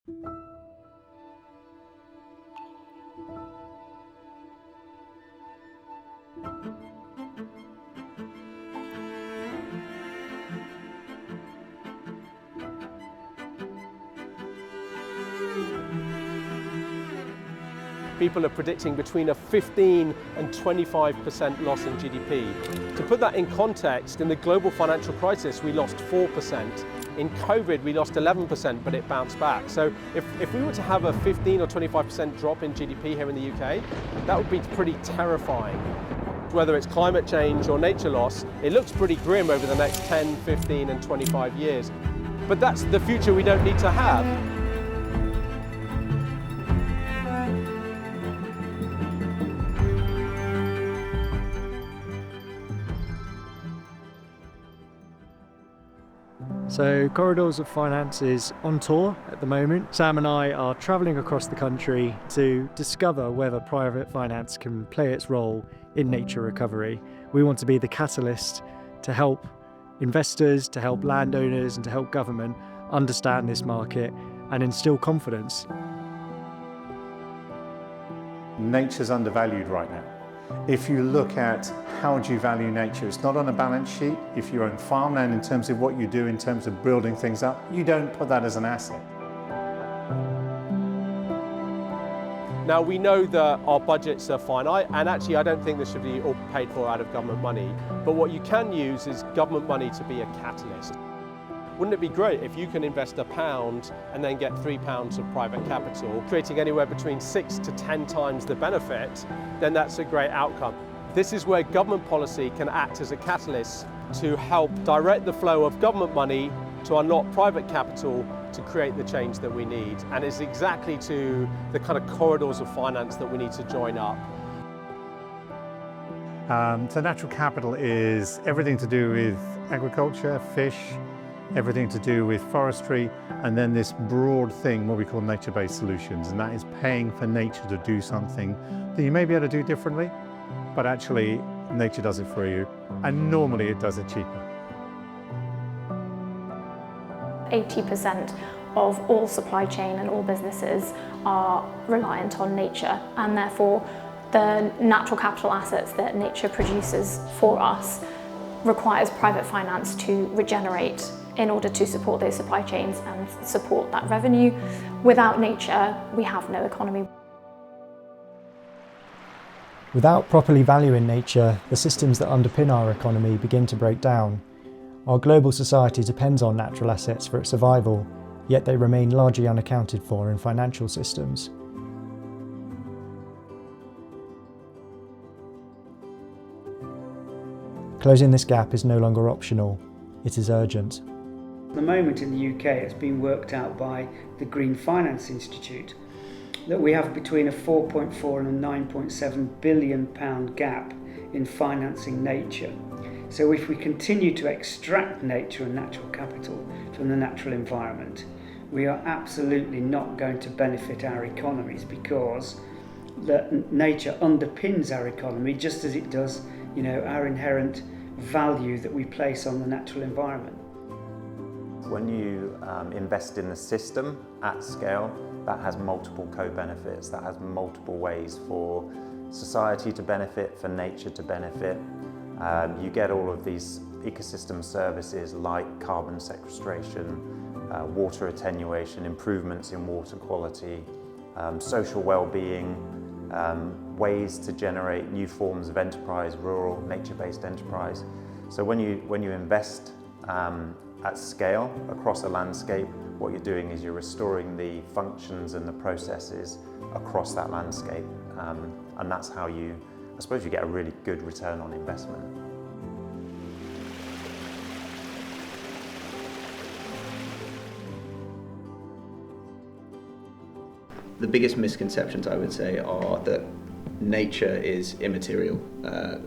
People are predicting between a 15 and 25% loss in GDP. To put that in context, in the global financial crisis, we lost 4%. In COVID, we lost 11%, but it bounced back. So if we were to have a 15 or 25% drop in GDP here in the UK, that would be pretty terrifying. Whether it's climate change or nature loss, it looks pretty grim over the next 10, 15 and 25 years. But that's the future we don't need to have. So Corridors of Finance is on tour at the moment. Sam and I are travelling across the country to discover whether private finance can play its role in nature recovery. We want to be the catalyst to help investors, to help landowners and to help government understand this market and instill confidence. Nature's undervalued right now. If you look at how do you value nature, it's not on a balance sheet. If you own farmland in terms of what you do in terms of building things up, you don't put that as an asset. Now we know that our budgets are finite, and actually I don't think this should be all paid for out of government money. But what you can use is government money to be a catalyst. Wouldn't it be great if you can invest £1 and then get £3 of private capital, creating anywhere between 6 to 10 times the benefit? Then that's a great outcome. This is where government policy can act as a catalyst to help direct the flow of government money to unlock private capital to create the change that we need. And it's exactly to the kind of corridors of finance that we need to join up. So natural capital is everything to do with agriculture, fish, everything to do with forestry, and then this broad thing, what we call nature-based solutions, and that is paying for nature to do something that you may be able to do differently, but actually nature does it for you, and normally it does it cheaper. 80% of all supply chain and all businesses are reliant on nature, and therefore the natural capital assets that nature produces for us requires private finance to regenerate in order to support those supply chains and support that revenue. Without nature, we have no economy. Without properly valuing nature, the systems that underpin our economy begin to break down. Our global society depends on natural assets for its survival, yet they remain largely unaccounted for in financial systems. Closing this gap is no longer optional, it is urgent. At the moment in the UK, it's been worked out by the Green Finance Institute that we have between a 4.4 and a 9.7 billion pound gap in financing nature. So if we continue to extract nature and natural capital from the natural environment, we are absolutely not going to benefit our economies, because nature underpins our economy just as it does, our inherent value that we place on the natural environment. When you invest in the system at scale, that has multiple co-benefits, that has multiple ways for society to benefit, for nature to benefit. You get all of these ecosystem services like carbon sequestration, water attenuation, improvements in water quality, social well-being, ways to generate new forms of enterprise, rural, nature-based enterprise. So when you invest at scale across a landscape, what you're doing is you're restoring the functions and the processes across that landscape, and that's how I suppose you get a really good return on investment. The biggest misconceptions, I would say, are that nature is immaterial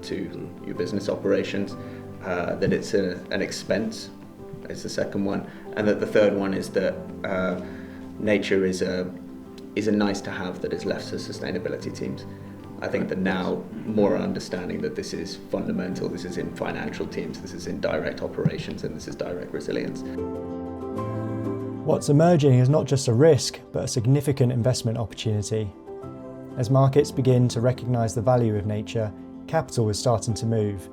to your business operations, that it's an expense is the second one, and that the third one is that nature is a nice to have that is left to sustainability teams. I think that now more are understanding that this is fundamental, this is in financial teams, this is in direct operations, and this is direct resilience. What's emerging is not just a risk, but a significant investment opportunity. As markets begin to recognise the value of nature, capital is starting to move,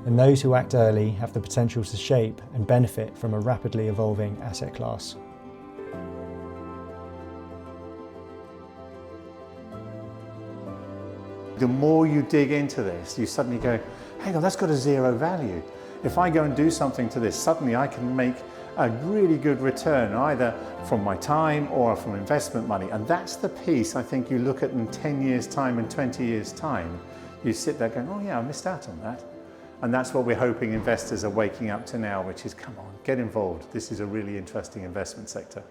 and those who act early have the potential to shape and benefit from a rapidly evolving asset class. The more you dig into this, you suddenly go, hang on, that's got a zero value. If I go and do something to this, suddenly I can make a really good return, either from my time or from investment money. And that's the piece I think you look at in 10 years' time and 20 years' time. You sit there going, oh yeah, I missed out on that. And that's what we're hoping investors are waking up to now, which is, come on, get involved. This is a really interesting investment sector.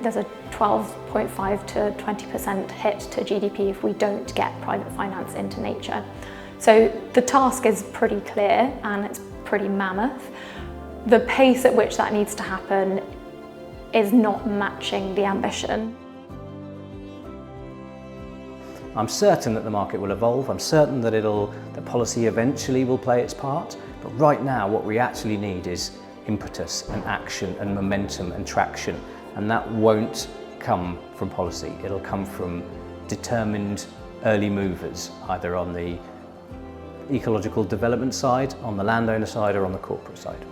There's a 12.5 to 20% hit to GDP if we don't get private finance into nature. So the task is pretty clear and it's pretty mammoth. The pace at which that needs to happen is not matching the ambition. I'm certain that the market will evolve. I'm certain that policy eventually will play its part. But right now, what we actually need is impetus and action and momentum and traction. And that won't come from policy. It'll come from determined early movers, either on the ecological development side, on the landowner side, or on the corporate side.